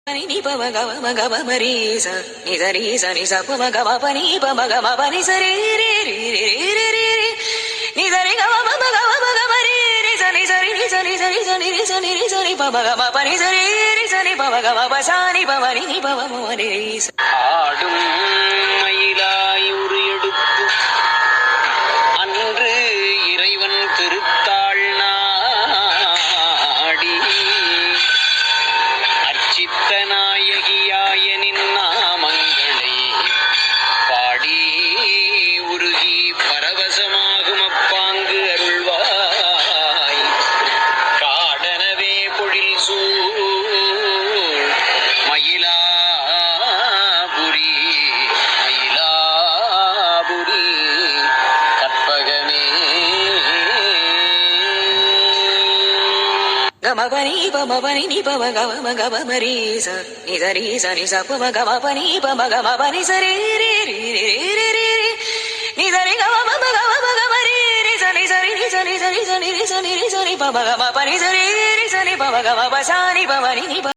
Ni pa ma ga ma ri sa ni sa ri sa ni sa pa ma ga ma pa ni pa ni sa ri ri ri ri ri ri ri ni sa ri ga ma ga ma ri ri sa ni sa ri ni sa ni sa ni sa ni ri sa ni ri sa ni pa ma ga ma pa ni sa ri ri sa ni pa ma ga ma pa sa ni pa ma ni pa ma ma ri sa ஆடும் மயிலாய் ஒரு எடுத்து அன்று இறைவன் திருத்தாள் நாடி அர்ச்சித்த நாயகியாய நின் நாமங்களை பாடி உருகி பரவசமாகும் அப்பாங்கு அருள்வாய் காடனவே பொழில் சூழ் மயிலாபுரி மயிலாபுரி கற்பகமே ga ma pa ni pa ni pa ma ga ma ri sa ni sa pa ma ga ma ni sa ri ri ri ri ri ri ri ni sa ri ga ma ma ri ri sa ni sa ri ni sa ni sa ni sa ni ri sa ni pa ma ga ma pa ni sa ri ri sa ni pa ma ga ma pa sa ni pa ma ni pa